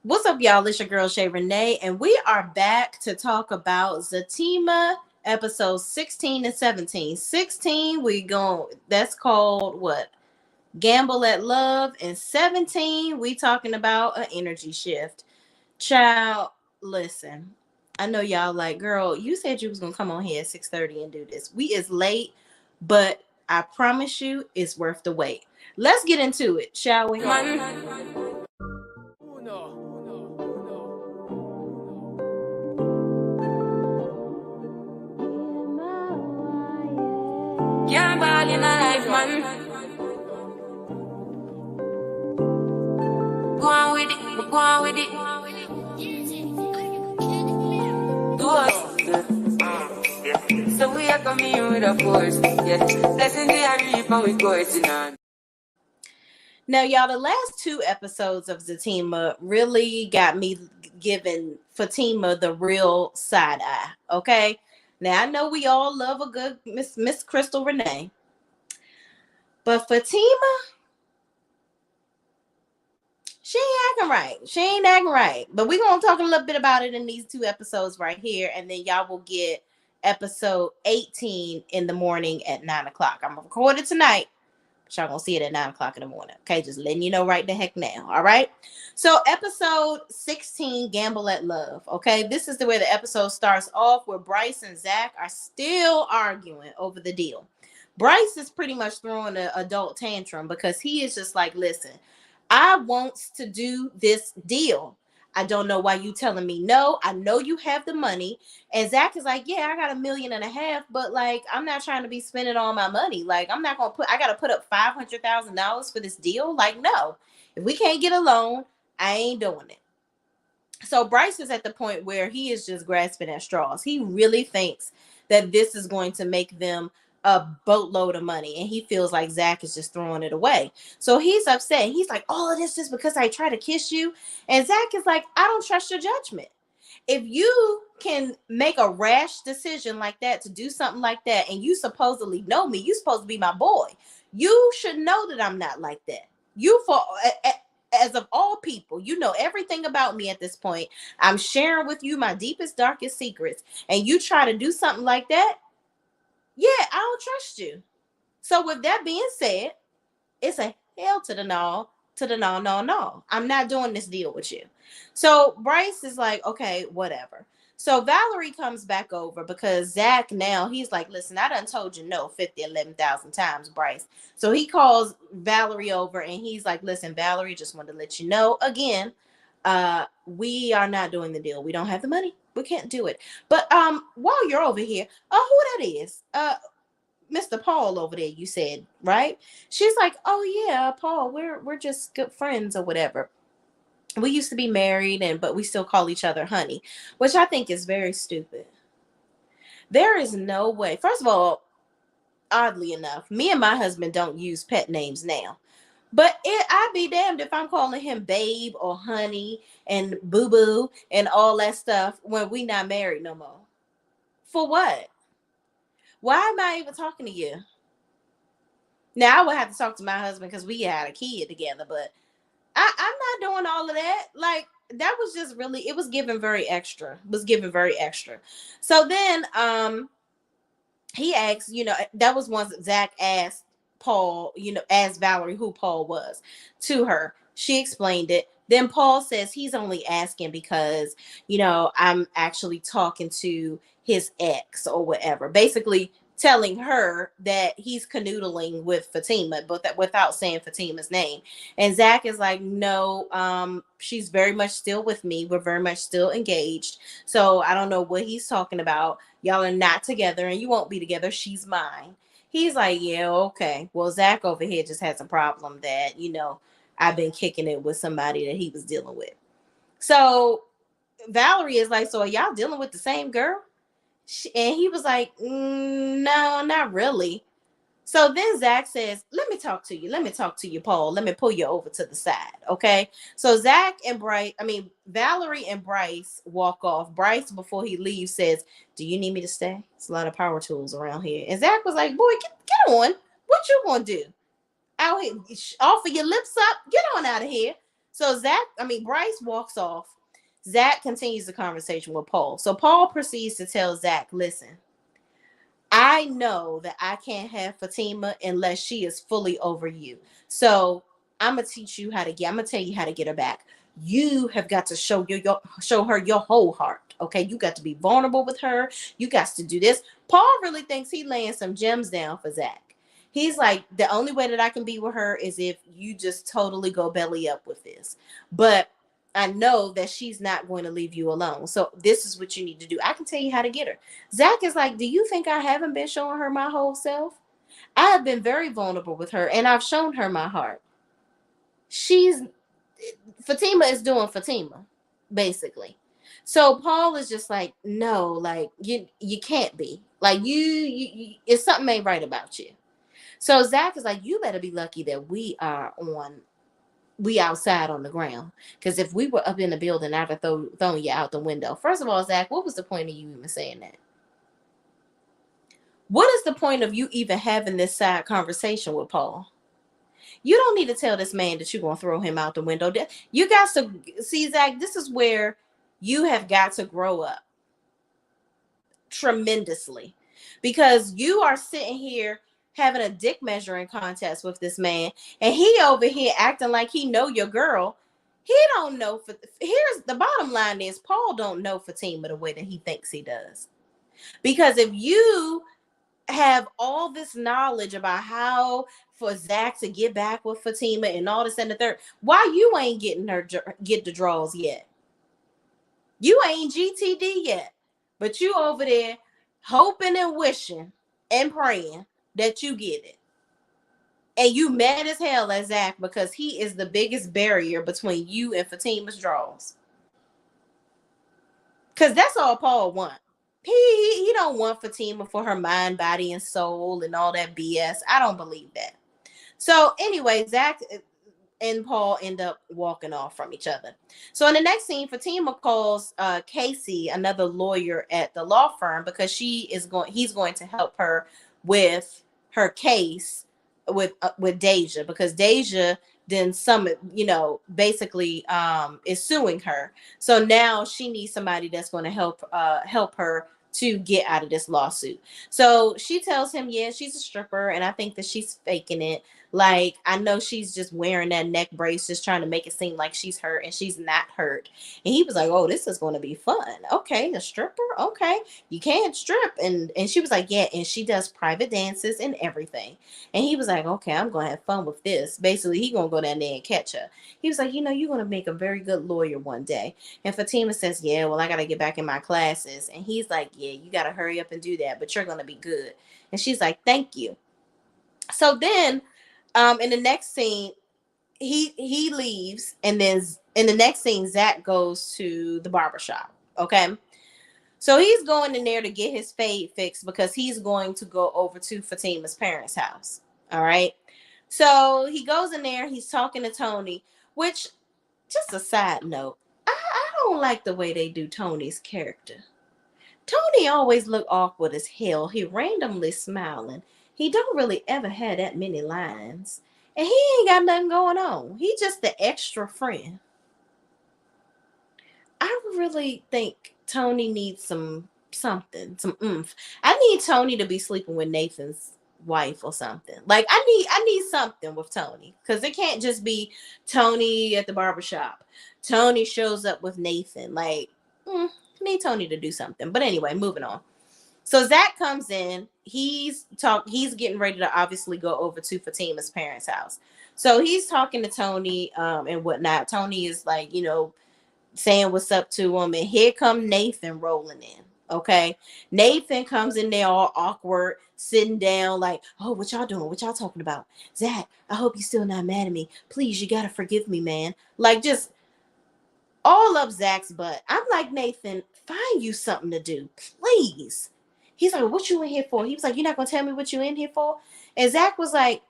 What's up, y'all? It's your girl Shay Renee, and we are back to talk about Zatima episodes 16 and 17. 16, that's called what? Gamble at Love, and 17, we talking about an energy shift. Child, listen. I know y'all like, girl, you said you was gonna come on here at 6:30 and do this. We is late, but I promise you it's worth the wait. Let's get into it, shall we? Can't ball in a life, man. Go on with it, go on with it. Do us. So we are coming with a force. Yeah, blessing the reap and we coursing on. Now, y'all, the last two episodes of Zatima really got me giving Fatima the real side eye. Okay. Now I know we all love a good Miss Crystal Renee, but Fatima, she ain't acting right. She ain't acting right. But we're gonna talk a little bit about it in these two episodes right here, and then y'all will get episode 18 in the morning at 9 o'clock. I'm gonna record it tonight. But y'all gonna see it at 9 o'clock in the morning. Okay, just letting you know right the heck now. All right. So episode 16, Gamble at Love. Okay, this is the way the episode starts off, where Bryce and Zach are still arguing over the deal. Bryce is pretty much throwing an adult tantrum because he is just like, listen, I wants to do this deal. I don't know why you telling me no. I know you have the money. And Zach is like, yeah, I got $1.5 million, but like, I'm not trying to be spending all my money. Like, I got to put up $500,000 for this deal. Like, no, if we can't get a loan, I ain't doing it. So Bryce is at the point where he is just grasping at straws. He really thinks that this is going to make them a boatload of money, and he feels like Zach is just throwing it away. So he's upset. He's like, all of this just because I try to kiss you. And Zach is like, I don't trust your judgment. If you can make a rash decision like that to do something like that, and you supposedly know me, you supposed to be my boy, you should know that I'm not like that. As of all people, you know everything about me at this point. I'm sharing with you my deepest, darkest secrets, and you try to do something like that, yeah, I don't trust you. So with that being said, it's a hell to the no, no. I'm not doing this deal with you. So Bryce is like, okay, whatever. So Valerie comes back over because Zach now, he's like, listen, I done told you no 11,000 times, Bryce. So he calls Valerie over and he's like, listen, Valerie, just wanted to let you know again, we are not doing the deal. We don't have the money. We can't do it. But while you're over here, who that is? Mr. Paul over there, you said, right? She's like, oh yeah, Paul, we're just good friends or whatever. We used to be married, but we still call each other honey, which I think is very stupid. There is no way. First of all, oddly enough, me and my husband don't use pet names now. But I'd be damned if I'm calling him babe or honey and boo boo and all that stuff when we not married no more. For what? Why am I even talking to you? Now I would have to talk to my husband because we had a kid together, but I'm not doing all of that. Like, that was just really, it was given very extra. It was given very extra. So then he asked, that was once Zach asked Paul, asked Valerie who Paul was to her. She explained it. Then Paul says he's only asking because, I'm actually talking to his ex or whatever. Basically telling her that he's canoodling with Fatima, but that without saying Fatima's name. And Zach is like, no, she's very much still with me. We're very much still engaged. So I don't know what he's talking about. Y'all are not together and you won't be together. She's mine. He's like, yeah, okay. Well, Zach over here just has a problem that, I've been kicking it with somebody that he was dealing with. So Valerie is like, so are y'all dealing with the same girl? And he was like, no, not really. So then Zach says, let me talk to you, Paul. Let me pull you over to the side. Okay. So Valerie and Bryce walk off. Bryce, before he leaves, says, do you need me to stay? It's a lot of power tools around here. And Zach was like, boy, get on. What you gonna do? Out here, offer your lips up, get on out of here. So Bryce walks off. Zach continues the conversation with Paul. So Paul proceeds to tell Zach, listen, I know that I can't have Fatima unless she is fully over you. So I'm gonna teach you how to get. I'm gonna tell you how to get her back. You have got to show her your whole heart. Okay, you got to be vulnerable with her. You got to do this. Paul really thinks he laying some gems down for Zach. He's like, the only way that I can be with her is if you just totally go belly up with this. But I know that she's not going to leave you alone. So this is what you need to do. I can tell you how to get her. Zach is like, do you think I haven't been showing her my whole self? I have been very vulnerable with her and I've shown her my heart. Fatima is doing Fatima, basically. So Paul is just like, no, like you can't be. Like it's something ain't right about you. So Zach is like, you better be lucky that we outside on the ground. Because if we were up in the building, I'd have thrown you out the window. First of all, Zach, what was the point of you even saying that? What is the point of you even having this side conversation with Paul? You don't need to tell this man that you're going to throw him out the window. You got to see, Zach, this is where you have got to grow up tremendously, because you are sitting here having a dick measuring contest with this man, and he over here acting like he know your girl. He don't know. Here's the bottom line is Paul don't know Fatima the way that he thinks he does. Because if you have all this knowledge about how for Zach to get back with Fatima and all this and the third, why you ain't get the draws yet? You ain't GTD yet, but you over there hoping and wishing and praying that you get it. And you mad as hell at Zach because he is the biggest barrier between you and Fatima's draws. Because that's all Paul wants. He don't want Fatima for her mind, body, and soul and all that BS. I don't believe that. So anyway, Zach and Paul end up walking off from each other. So in the next scene, Fatima calls Casey, another lawyer at the law firm, because he's going to help her with her case with Deja, because Deja then basically is suing her. So now she needs somebody that's going to help her to get out of this lawsuit. So she tells him, yeah, she's a stripper, and I think that she's faking it. Like, I know she's just wearing that neck brace, just trying to make it seem like she's hurt, and she's not hurt. And he was like, oh, this is going to be fun. Okay, a stripper? Okay, you can't strip. And she was like, yeah, and she does private dances and everything. And he was like, okay, I'm going to have fun with this. Basically, he going to go down there and catch her. He was like, you're going to make a very good lawyer one day. And Fatima says, yeah, well, I got to get back in my classes. And he's like, yeah, you got to hurry up and do that, but you're going to be good. And she's like, thank you. So then in the next scene, he leaves, and then in the next scene, Zach goes to the barbershop. Okay. So he's going in there to get his fade fixed because he's going to go over to Fatima's parents' house. All right. So he goes in there, he's talking to Tony, which, just a side note, I don't like the way they do Tony's character. Tony always look awkward as hell. He randomly smiling. He don't really ever have that many lines. And he ain't got nothing going on. He just the extra friend. I really think Tony needs some oomph. I need Tony to be sleeping with Nathan's wife or something. Like, I need something with Tony. Because it can't just be Tony at the barbershop. Tony shows up with Nathan. Like, I need Tony to do something. But anyway, moving on. So Zach comes in. He's getting ready to obviously go over to Fatima's parents' house. So he's talking to Tony and whatnot. Tony is like, saying what's up to him. And here come Nathan rolling in. Okay. Nathan comes in there all awkward, sitting down like, oh, what y'all doing? What y'all talking about? Zach, I hope you're still not mad at me. Please, you got to forgive me, man. Like, just all up Zach's butt. I'm like, Nathan, find you something to do, please. He's like, what you in here for? He was like, you're not going to tell me what you in here for? And Zach was like,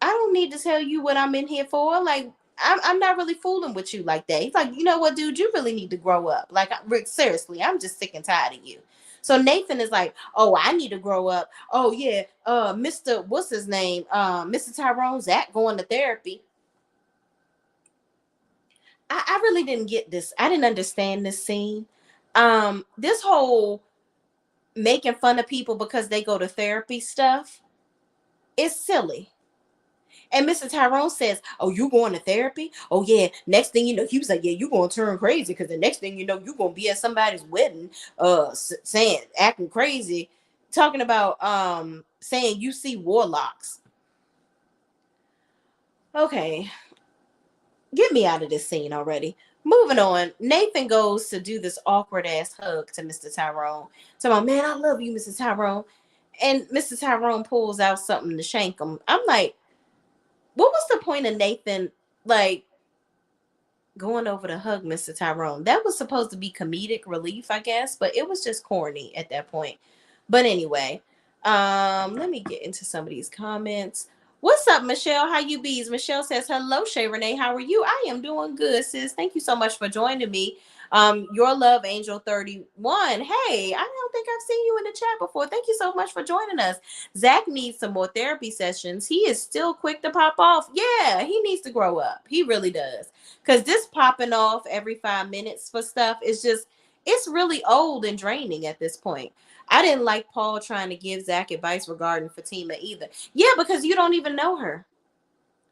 I don't need to tell you what I'm in here for. Like, I'm not really fooling with you like that. He's like, you know what, dude? You really need to grow up. Like, Rick, seriously, I'm just sick and tired of you. So Nathan is like, oh, I need to grow up. Oh, yeah. Mr. What's his name? Mr. Tyrone, Zach going to therapy. I really didn't get this. I didn't understand this scene. This whole making fun of people because they go to therapy stuff is silly. And Mr. Tyrone says, "Oh, you going to therapy? Oh yeah. Next thing you know," he was like, "Yeah, you gonna turn crazy because the next thing you know, you gonna be at somebody's wedding, saying acting crazy, talking about saying you see warlocks." Okay, get me out of this scene already. Moving on, Nathan goes to do this awkward ass hug to Mr. Tyrone. So, man, I love you, Mr. Tyrone. And Mr. Tyrone pulls out something to shank him. I'm like, what was the point of Nathan like going over to hug Mr. Tyrone? That was supposed to be comedic relief, I guess, but it was just corny at that point. But anyway, let me get into some of these comments. What's up, Michelle? How you bees? Michelle says, "Hello, Shay Renee. How are you? I am doing good, sis. Thank you so much for joining me. Your love angel 31. Hey, I don't think I've seen you in the chat before. Thank you so much for joining us. Zach needs some more therapy sessions. He is still quick to pop off. Yeah, he needs to grow up. He really does. Because this popping off every 5 minutes for stuff is just, it's really old and draining at this point. I didn't like Paul trying to give Zach advice regarding Fatima either. Yeah, because you don't even know her.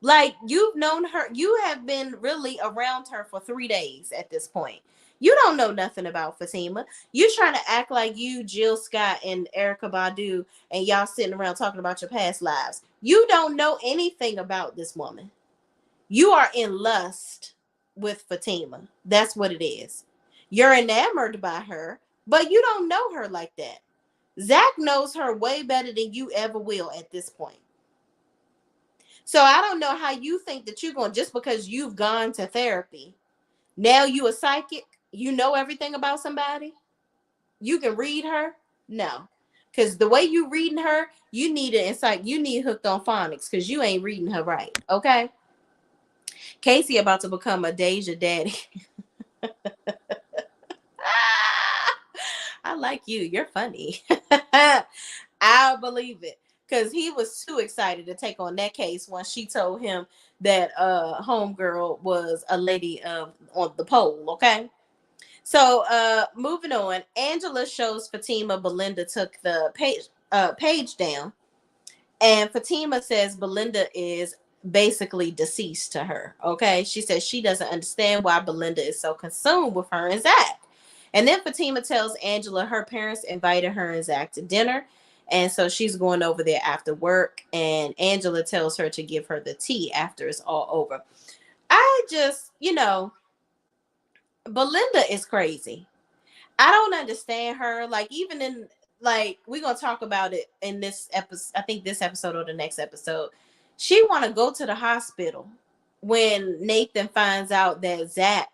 Like, you've known her, you have been really around her for 3 days at this point. You don't know nothing about Fatima. You're trying to act like you, Jill Scott, and Erica Badu, and y'all sitting around talking about your past lives. You don't know anything about this woman. You are in lust with Fatima. That's what it is. You're enamored by her, but you don't know her like that. Zach knows her way better than you ever will at this point. So I don't know how you think that you're going, just because you've gone to therapy, now you a psychic, you know everything about somebody, you can read her. No, because the way you reading her, you need an insight. You need hooked on phonics because you ain't reading her right. Okay. Casey about to become a Deja daddy. I like you. You're funny. I believe it. Because he was too excited to take on that case once she told him that homegirl was a lady on the pole. Okay. So moving on, Angela shows Fatima Belinda took the page down. And Fatima says Belinda is basically deceased to her. Okay. She says she doesn't understand why Belinda is so consumed with her and Zach. And then Fatima tells Angela her parents invited her and Zach to dinner. And so she's going over there after work. And Angela tells her to give her the tea after it's all over. I just, Belinda is crazy. I don't understand her. Like, even in, like, we're gonna talk about it in this episode. I think this episode or the next episode. She want to go to the hospital when Nathan finds out that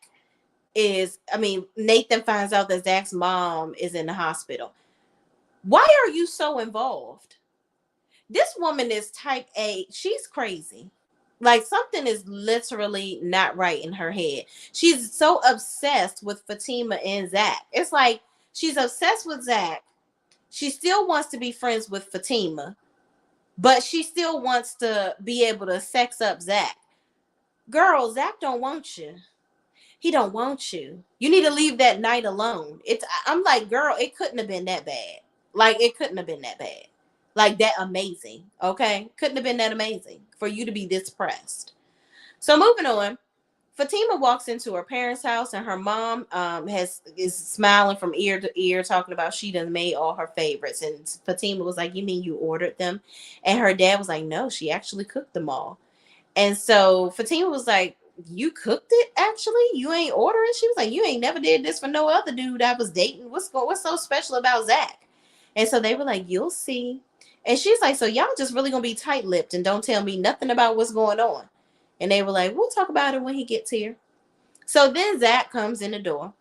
Nathan finds out that Zach's mom is in the hospital. Why are you so involved? This woman is type A. She's crazy. Like, something is literally not right in her head. She's so obsessed with Fatima and Zach. It's like she's obsessed with Zach. She still wants to be friends with Fatima, but she still wants to be able to sex up Zach. Girl, Zach don't want you. He don't want you. You need to leave that night alone. I'm like, girl, it couldn't have been that bad. Like, it couldn't have been that bad. Like, that amazing. Okay? Couldn't have been that amazing for you to be this pressed. So moving on, Fatima walks into her parents' house, and her mom is smiling from ear to ear, talking about she done made all her favorites. And Fatima was like, "You mean you ordered them?" And her dad was like, "No, she actually cooked them all." And so Fatima was like, "You cooked it? Actually, you ain't ordering?" She was like, "You ain't never did this for no other dude I was dating. What's so special about Zach?" And so they were like, "You'll see." And she's like, "So y'all just really gonna be tight-lipped and don't tell me nothing about what's going on?" And they were like, "We'll talk about it when he gets here." So then Zach comes in the door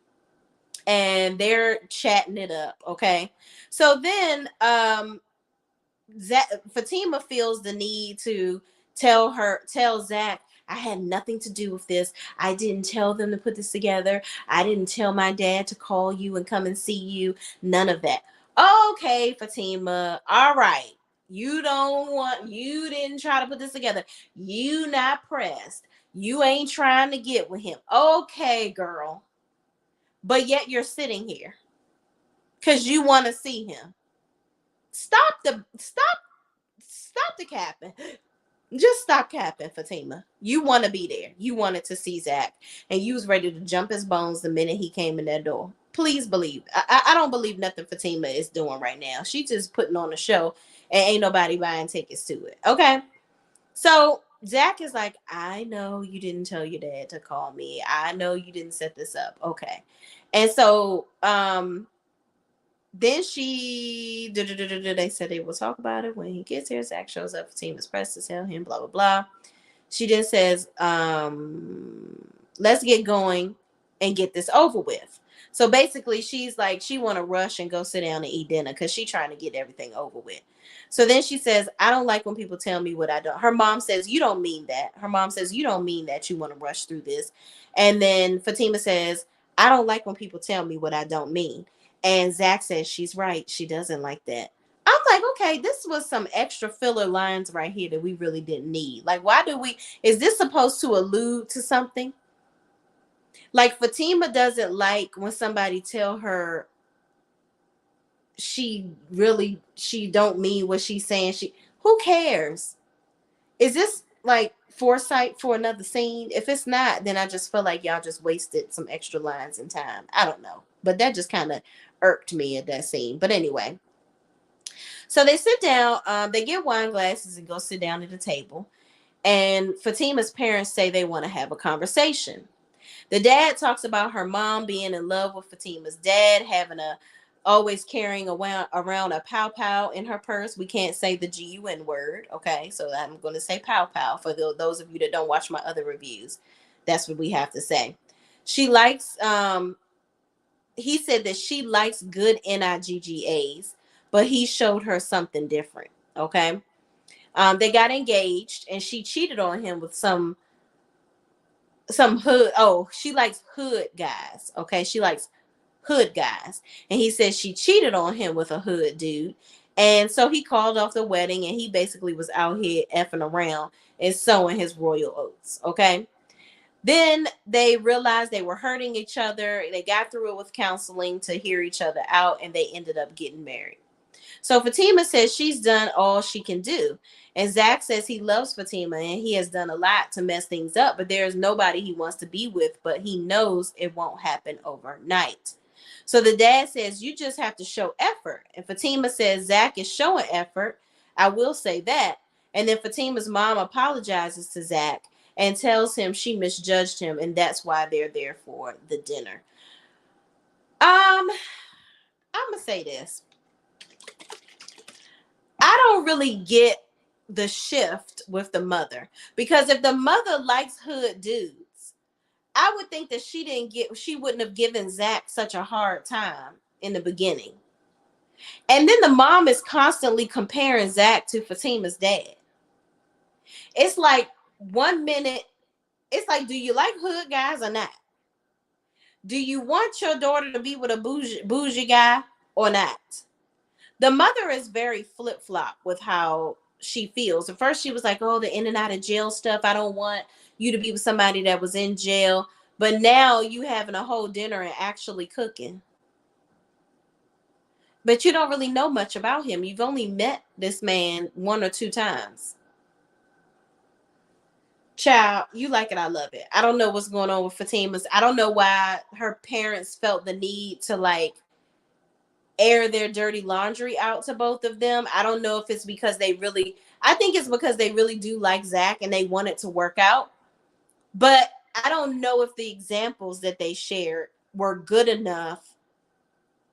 and they're chatting it up. Okay. So then Fatima feels the need to tell Zach, "I had nothing to do with this. I didn't tell them to put this together. I didn't tell my dad to call you and come and see you. None of that." Okay, Fatima. All right. You didn't try to put this together. You not pressed. You ain't trying to get with him. Okay, girl. But yet you're sitting here because you want to see him. Stop the capping. Just stop capping, Fatima. You want to be there. You wanted to see Zach, and you was ready to jump his bones the minute he came in that door. Please believe. I don't believe nothing Fatima is doing right now. She just putting on a show, and ain't nobody buying tickets to it. Okay. So Zach is like, I know you didn't tell your dad to call me. I know you didn't set this up. Okay. And so then they said they will talk about it when he gets here. Zach shows up, team is pressed to tell him, blah, blah, blah. She then says, let's get going and get this over with. So basically, she's like, she want to rush and go sit down and eat dinner because she's trying to get everything over with. So then she says, I don't like when people tell me what I don't. Her mom says, you don't mean that. Her mom says, you don't mean that you want to rush through this. And then Fatima says, I don't like when people tell me what I don't mean. And Zach says, she's right. She doesn't like that. I'm like, okay, this was some extra filler lines right here that we really didn't need. Like, why do we, is this supposed to allude to something? Like, Fatima doesn't like when somebody tell her she don't mean what she's saying. Who cares? Is this like foresight for another scene? If it's not, then I just feel like y'all just wasted some extra lines and time. I don't know. But that just kind of irked me at that scene. But anyway. So they sit down, they get wine glasses and go sit down at the table. And Fatima's parents say they want to have a conversation. The dad talks about her mom being in love with Fatima's dad, having always carrying around a pow pow in her purse. We can't say the GUN word, okay? So I'm going to say pow pow for those of you that don't watch my other reviews. That's what we have to say. She likes, he said that she likes good NIGGAs, but he showed her something different, okay? They got engaged, and she cheated on him with some hood. Oh, she likes hood guys. Okay, she likes hood guys, and he says she cheated on him with a hood dude, and so he called off the wedding, and he basically was out here effing around and sowing his royal oats. Okay. Then they realized they were hurting each other. They got through it with counseling to hear each other out, and they ended up getting married. So Fatima says she's done all she can do. And Zach says he loves Fatima and he has done a lot to mess things up, but there's nobody he wants to be with, but he knows it won't happen overnight. So the dad says, you just have to show effort. And Fatima says, Zach is showing effort. I will say that. And then Fatima's mom apologizes to Zach and tells him she misjudged him, and that's why they're there for the dinner. I'm gonna say this. I don't really get the shift with the mother, because if the mother likes hood dudes, I would think that she wouldn't have given Zach such a hard time in the beginning. And then the mom is constantly comparing Zach to Fatima's dad. It's like 1 minute, it's like, do you like hood guys or not? Do you want your daughter to be with a bougie guy or not? The mother is very flip-flop with how she feels. At first she was like, oh, the in and out of jail stuff, I don't want you to be with somebody that was in jail. But now you having a whole dinner and actually cooking. But you don't really know much about him. You've only met this man 1 or 2 times. Child, you like it, I love it. I don't know what's going on with Fatima's. I don't know why her parents felt the need to like air their dirty laundry out to both of them. I don't know if it's because I think it's because they really do like Zach and they want it to work out. But I don't know if the examples that they shared were good enough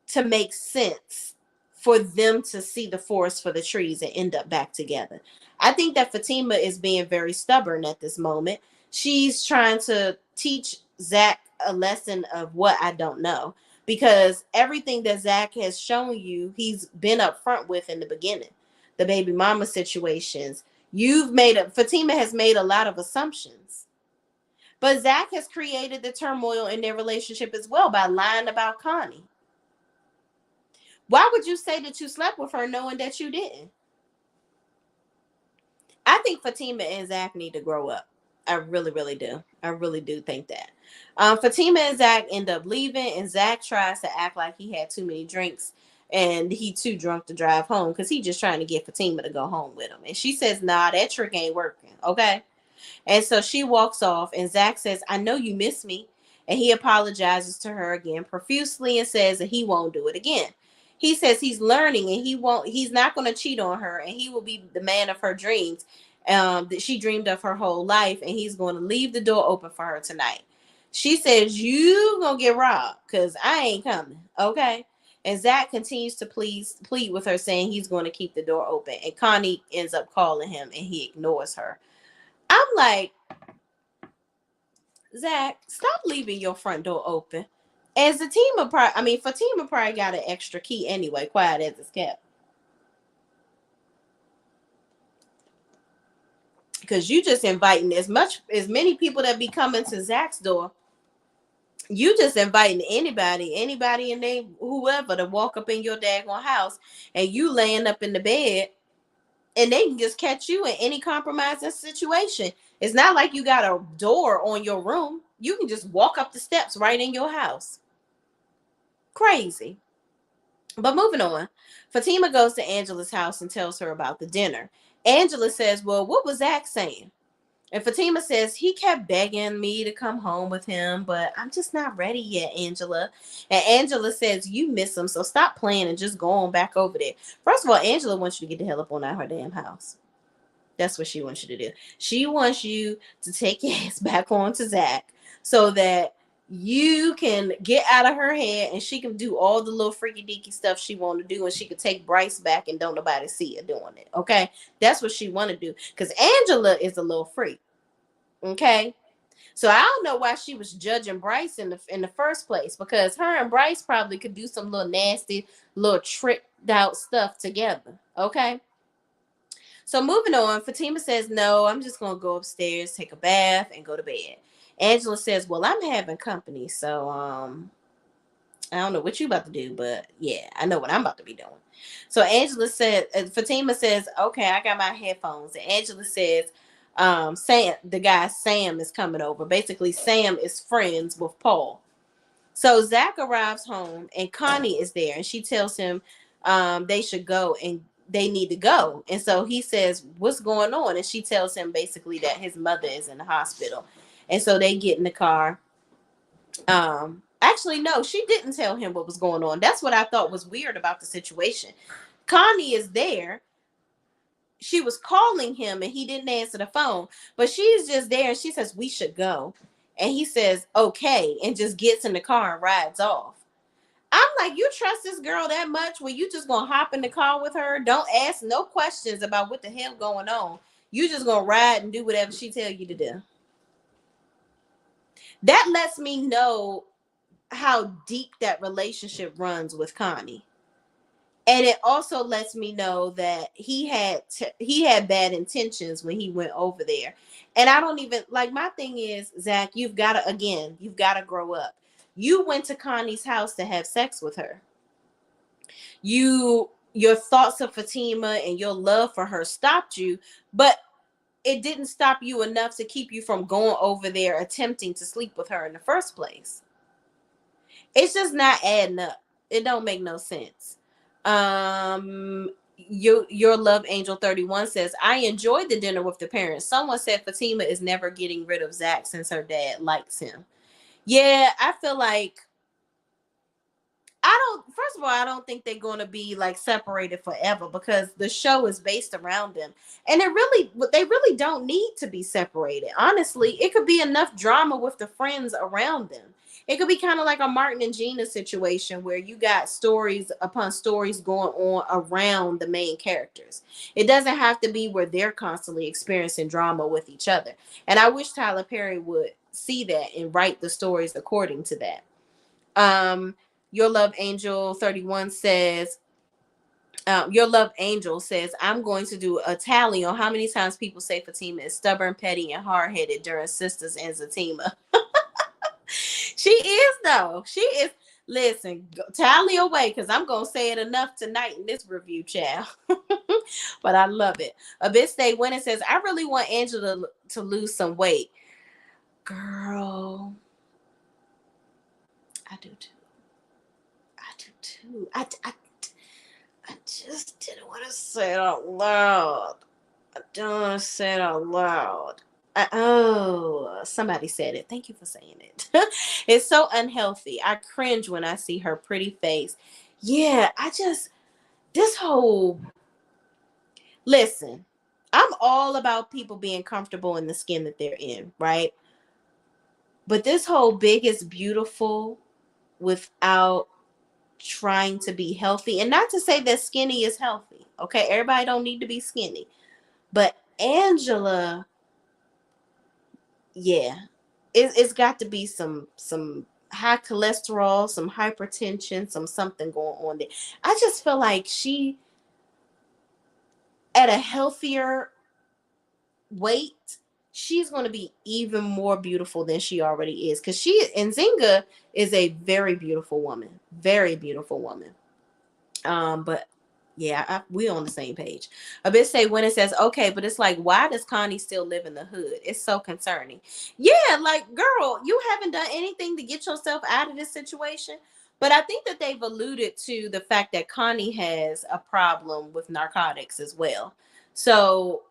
to make sense for them to see the forest for the trees and end up back together. I think that Fatima is being very stubborn at this moment. She's trying to teach Zach a lesson of what I don't know, because everything that Zach has shown you, he's been upfront with in the beginning. The baby mama situations. Fatima has made a lot of assumptions. But Zach has created the turmoil in their relationship as well by lying about Connie. Why would you say that you slept with her knowing that you didn't? I think Fatima and Zach need to grow up. I really, really do. I really do think that. Fatima and Zach end up leaving, and Zach tries to act like he had too many drinks and he too drunk to drive home because he just trying to get Fatima to go home with him. And she says, nah, that trick ain't working. Okay. And so she walks off, and Zach says, I know you miss me. And he apologizes to her again profusely and says that he won't do it again. He says he's learning and he's not going to cheat on her, and he will be the man of her dreams, that she dreamed of her whole life, and he's going to leave the door open for her tonight. She says, you going to get robbed because I ain't coming. Okay. And Zach continues to plead with her, saying he's going to keep the door open. And Connie ends up calling him, and he ignores her. I'm like, Zach, stop leaving your front door open. And Fatima probably got an extra key anyway, quiet as it's kept. Because you just inviting as many people that be coming to Zach's door. You just inviting anybody and they whoever to walk up in your daggone house, and you laying up in the bed, and they can just catch you in any compromising situation. It's not like you got a door on your room. You can just walk up the steps right in your house. Crazy. But moving on, Fatima goes to Angela's house and tells her about the dinner. Angela says, well, what was Zach saying? And Fatima says, he kept begging me to come home with him, but I'm just not ready yet, Angela. And Angela says, you miss him, so stop playing and just go on back over there. First of all, Angela wants you to get the hell up on out her damn house. That's what she wants you to do. She wants you to take your ass back on to Zach so that you can get out of her head and she can do all the little freaky deaky stuff she want to do, and she could take Bryce back and don't nobody see her doing it. Okay, that's what she want to do, because Angela is a little freak. Okay, so I don't know why she was judging Bryce in the first place, because her and Bryce probably could do some little nasty, little tricked out stuff together. Okay. So moving on, Fatima says, no, I'm just going to go upstairs, take a bath, and go to bed. Angela says, well, I'm having company, so I don't know what you about to do, but yeah, I know what I'm about to be doing. So Fatima says, okay, I got my headphones. And Angela says, the guy Sam is coming over. Basically, Sam is friends with Paul. So Zach arrives home, and Connie is there, and she tells him they should go and they need to go. And so he says, what's going on? And she tells him basically that his mother is in the hospital. And so they get in the car. Actually, no, she didn't tell him what was going on. That's what I thought was weird about the situation. Connie is there. She was calling him and he didn't answer the phone, but she's just there and she says, we should go. And he says, okay, and just gets in the car and rides off. I'm like, you trust this girl that much where you just gonna hop in the car with her? Don't ask no questions about what the hell going on. You just gonna ride and do whatever she tell you to do. That lets me know how deep that relationship runs with Connie. And it also lets me know that he had bad intentions when he went over there. And I don't even, like, my thing is, Zach, you've got to grow up. You went to Connie's house to have sex with her. Your thoughts of Fatima and your love for her stopped you, but it didn't stop you enough to keep you from going over there attempting to sleep with her in the first place. It's just not adding up. It don't make no sense. Your love angel 31 says, I enjoyed the dinner with the parents. Someone said Fatima is never getting rid of Zach since her dad likes him. Yeah, I feel like first of all, I don't think they're going to be like separated forever, because the show is based around them, and they really don't need to be separated. Honestly, it could be enough drama with the friends around them. It could be kind of like a Martin and Gina situation where you got stories upon stories going on around the main characters. It doesn't have to be where they're constantly experiencing drama with each other. And I wish Tyler Perry would see that and write the stories according to that. Your Love Angel 31 says, Your Love Angel says, I'm going to do a tally on how many times people say Fatima is stubborn, petty, and hard-headed during Sisters and Zatima. She is, though. She is. Listen, tally away, because I'm going to say it enough tonight in this review, child. But I love it. Abyss Day Winning says, I really want Angela to lose some weight. Girl, I do too. I just didn't want to say it out loud. I don't want to say it out loud. Somebody said it. Thank you for saying it. It's so unhealthy. I cringe when I see her pretty face. Yeah, this whole, listen, I'm all about people being comfortable in the skin that they're in, right? But this whole big is beautiful without trying to be healthy, and not to say that skinny is healthy. Okay, everybody don't need to be skinny, but Angela, yeah, it's got to be some high cholesterol, some hypertension, something going on there. I just feel like she, at a healthier weight, she's going to be even more beautiful than she already is, because Nzinga is a very beautiful woman, very beautiful woman. But yeah, we on the same page. A bit say when it says okay, but it's like, why does Connie still live in the hood? It's so concerning. Yeah, like, girl, you haven't done anything to get yourself out of this situation. But I think that they've alluded to the fact that Connie has a problem with narcotics as well. So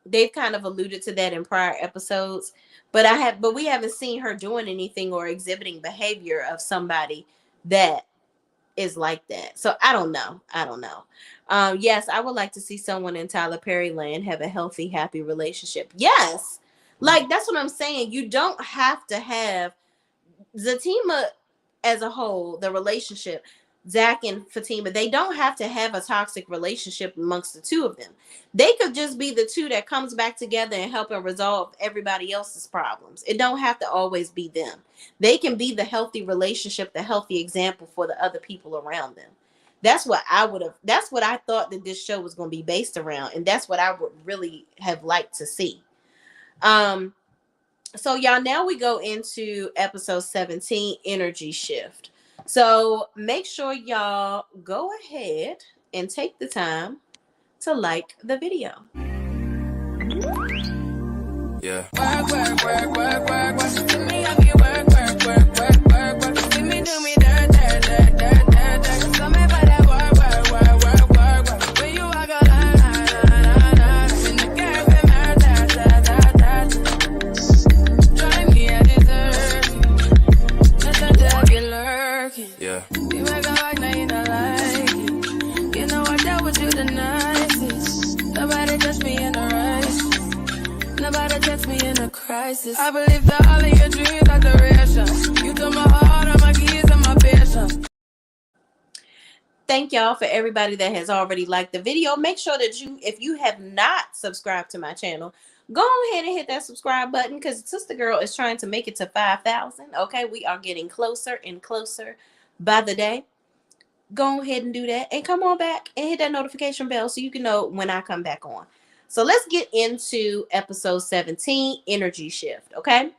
they've kind of alluded to that in prior episodes. But we haven't seen her doing anything or exhibiting behavior of somebody that is like that. So I don't know. Yes, I would like to see someone in Tyler Perry land have a healthy, happy relationship. Yes. Like, that's what I'm saying. You don't have to have Zatima as a whole, the relationship, Zach and Fatima, they don't have to have a toxic relationship amongst the two of them. They could just be the two that comes back together and help and resolve everybody else's problems. It don't have to always be them. They can be the healthy relationship, the healthy example for the other people around them. That's what I thought that this show was going to be based around, and that's what I would really have liked to see. So y'all, now we go into episode 17, energy shift. So make sure y'all go ahead and take the time to like the video. Yeah. Work. See me, I be work. See me do me dirt. So me for that work. When you walk a line. In the girl be drive me a dessert. That's a dog you lurking. Yeah. You make a like, now you don't like it. You know I dealt with you the nicest. Nobody touched me in the right. Nobody touched me in a crisis. I believe that all of your dreams are duration. You took my heart, all my keys, and my patience. Thank y'all for everybody that has already liked the video. Make sure that if you have not subscribed to my channel, go ahead and hit that subscribe button, because Sister Girl is trying to make it to 5,000. Okay, we are getting closer and closer by the day. Go ahead and do that, and come on back and hit that notification bell so you can know when I come back on. So let's get into episode 17, energy shift. Okay.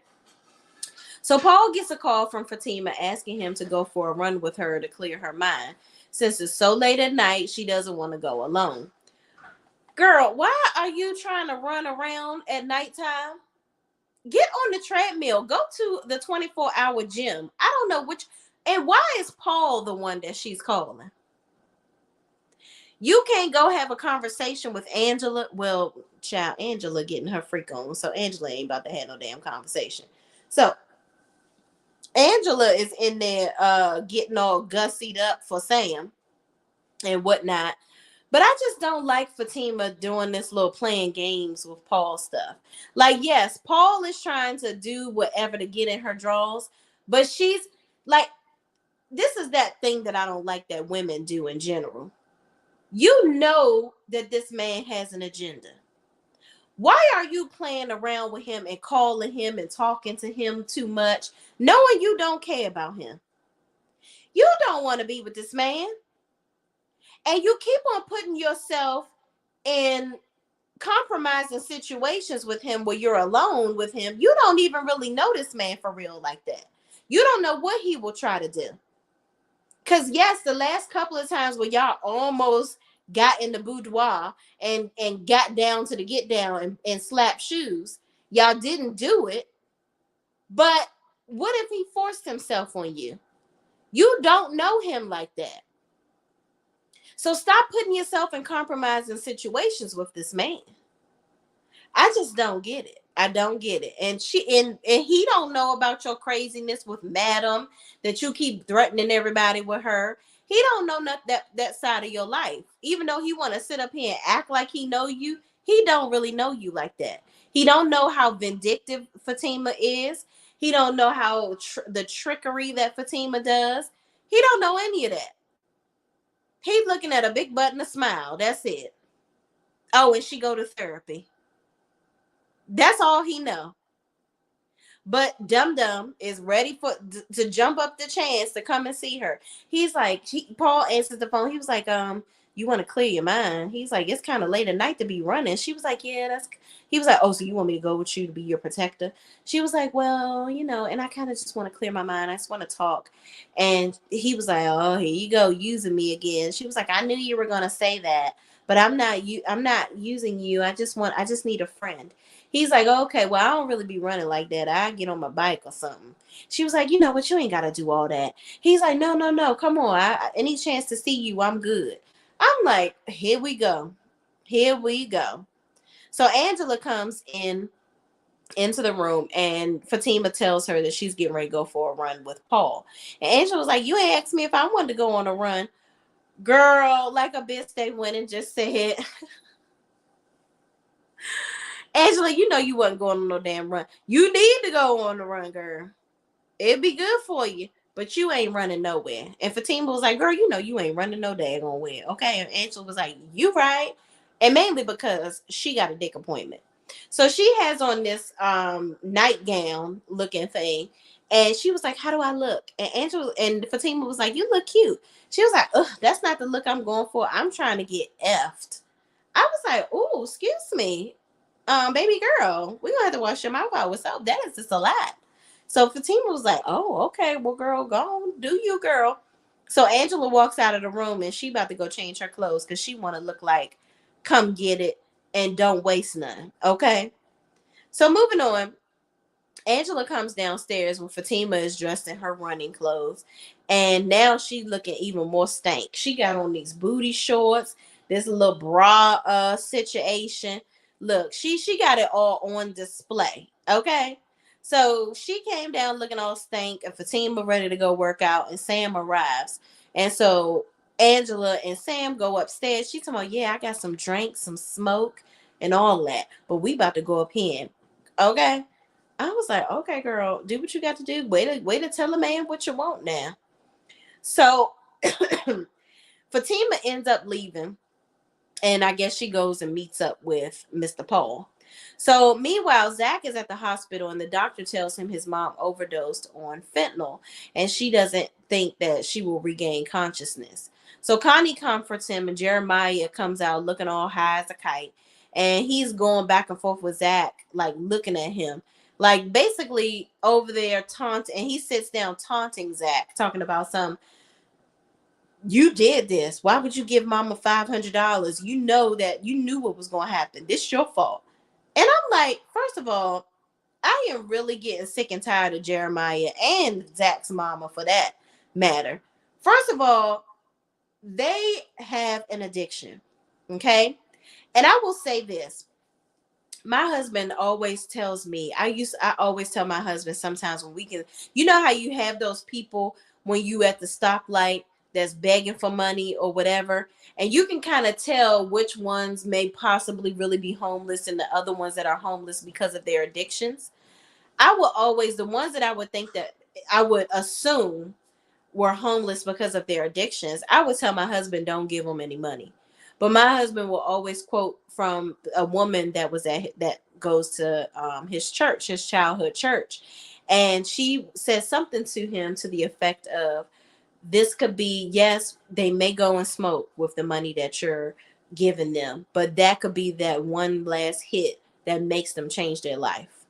So Paul gets a call from Fatima asking him to go for a run with her to clear her mind. Since it's so late at night, she doesn't want to go alone. Girl, why are you trying to run around at nighttime? Get on the treadmill. Go to the 24-hour gym. I don't know which. And why is Paul the one that she's calling? You can't go have a conversation with Angela. Well, child, Angela getting her freak on. So Angela ain't about to have no damn conversation. So Angela is in there getting all gussied up for Sam and whatnot. But I just don't like Fatima doing this little playing games with Paul stuff. Like, yes, Paul is trying to do whatever to get in her draws. But she's like, this is that thing that I don't like that women do in general. You know that this man has an agenda. Why are you playing around with him and calling him and talking to him too much, knowing you don't care about him? You don't want to be with this man. And you keep on putting yourself in compromising situations with him where you're alone with him. You don't even really know this man for real like that. You don't know what he will try to do. Because, yes, the last couple of times where y'all almost got in the boudoir and got down to the get down and slapped shoes, y'all didn't do it. But what if he forced himself on you? You don't know him like that. So stop putting yourself in compromising situations with this man. I just don't get it. I don't get it. And he don't know about your craziness with Madam, that you keep threatening everybody with her. He don't know that side of your life. Even though he want to sit up here and act like he know you, he don't really know you like that. He don't know how vindictive Fatima is. He don't know how the trickery that Fatima does. He don't know any of that. He's looking at a big butt and a smile. That's it. Oh, and she go to therapy. That's all he know. But Dum Dum is ready to jump up the chance to come and see her. He's like, Paul answers the phone. He was like, you want to clear your mind? He's like, it's kind of late at night to be running. She was like, yeah, that's. He was like, oh, so you want me to go with you to be your protector? She was like, well, and I kind of just want to clear my mind. I just want to talk. And he was like, oh, here you go, using me again. She was like, I knew you were gonna say that, but I'm not using you. I just need a friend. He's like, okay, well, I don't really be running like that. I get on my bike or something. She was like, but you ain't got to do all that. He's like, no, come on. Any chance to see you, I'm good. I'm like, here we go. Here we go. So Angela comes into the room, and Fatima tells her that she's getting ready to go for a run with Paul. And Angela was like, you ain't asked me if I wanted to go on a run. Girl, like a bitch, they went and just said... Angela, you wasn't going on no damn run. You need to go on the run, girl. It'd be good for you, but you ain't running nowhere. And Fatima was like, girl, you ain't running no daggone where. Okay. And Angela was like, you right. And mainly because she got a dick appointment. So she has on this nightgown looking thing. And she was like, how do I look? And Fatima was like, you look cute. She was like, ugh, that's not the look I'm going for. I'm trying to get effed. I was like, oh, excuse me. Baby girl, we're gonna have to wash your mouth out with soap. That is just a lot. So Fatima was like, oh, okay, well, girl, go on, do you, girl. So Angela walks out of the room, and she about to go change her clothes because she want to look like, come get it and don't waste none. Okay. So moving on, Angela comes downstairs when Fatima is dressed in her running clothes, and now she's looking even more stank. She got on these booty shorts, this little bra situation. Look, she got it all on display. Okay. So she came down looking all stank, and Fatima ready to go work out, and Sam arrives. And so Angela and Sam go upstairs. She's talking about, yeah, I got some drinks, some smoke, and all that. But we about to go up in. Okay. I was like, okay, girl, do what you got to do. Way to tell a man what you want now. So Fatima ends up leaving. And I guess she goes and meets up with Mr. Paul. So meanwhile, Zach is at the hospital, and the doctor tells him his mom overdosed on fentanyl, and she doesn't think that she will regain consciousness. So Connie comforts him, and Jeremiah comes out looking all high as a kite, and he's going back and forth with Zach, like looking at him, like basically over there taunting. And he sits down taunting Zach, talking about you did this. Why would you give mama $500? You know that you knew what was going to happen. This is your fault. And I'm like, first of all, I am really getting sick and tired of Jeremiah and Zach's mama for that matter. First of all, they have an addiction. Okay. And I will say this. My husband always tells me, I always tell my husband sometimes when we can, how you have those people when you at the stoplight that's begging for money or whatever, and you can kind of tell which ones may possibly really be homeless and the other ones that are homeless because of their addictions. I will always, the ones that I would think that I would assume were homeless because of their addictions, I would tell my husband, don't give them any money. But my husband will always quote from a woman that goes to his church, his childhood church. And she said something to him to the effect of, this could be, yes, they may go and smoke with the money that you're giving them, but that could be that one last hit that makes them change their life.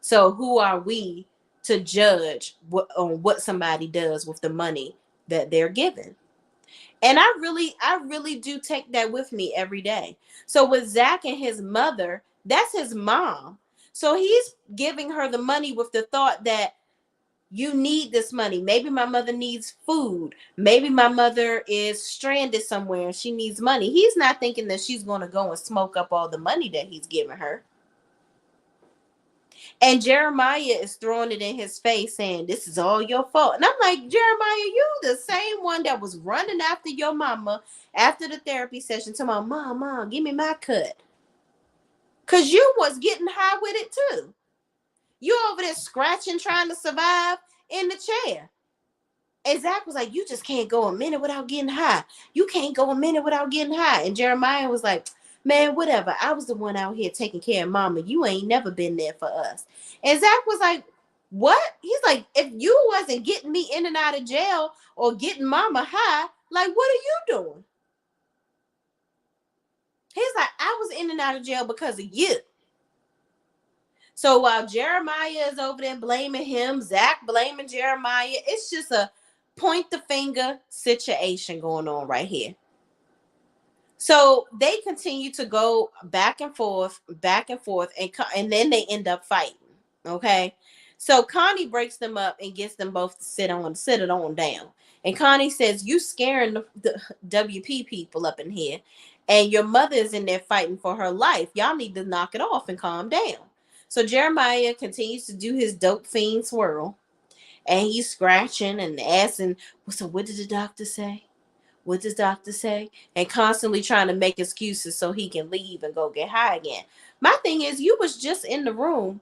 So who are we to judge on what somebody does with the money that they're given? And I really do take that with me every day. So with Zach and his mother, that's his mom. So he's giving her the money with the thought that you need this money. Maybe my mother needs food. Maybe my mother is stranded somewhere and she needs money. He's not thinking that she's going to go and smoke up all the money that he's giving her. And Jeremiah is throwing it in his face saying, this is all your fault. And I'm like, Jeremiah, you the same one that was running after your mama after the therapy session to my mom, give me my cut. Because you was getting high with it too. You over there scratching, trying to survive in the chair. And Zach was like, you just can't go a minute without getting high. You can't go a minute without getting high. And Jeremiah was like, man, whatever. I was the one out here taking care of mama. You ain't never been there for us. And Zach was like, what? He's like, if you wasn't getting me in and out of jail or getting mama high, like, what are you doing? He's like, I was in and out of jail because of you. So while Jeremiah is over there blaming him, Zach blaming Jeremiah, it's just a point the finger situation going on right here. So they continue to go back and forth, and then they end up fighting. Okay. So Connie breaks them up and gets them both to sit it on down. And Connie says, you scaring the WP people up in here. And your mother is in there fighting for her life. Y'all need to knock it off and calm down. So Jeremiah continues to do his dope fiend swirl. And he's scratching and asking, so what did the doctor say? What does doctor say? And constantly trying to make excuses so he can leave and go get high again. My thing is, you was just in the room.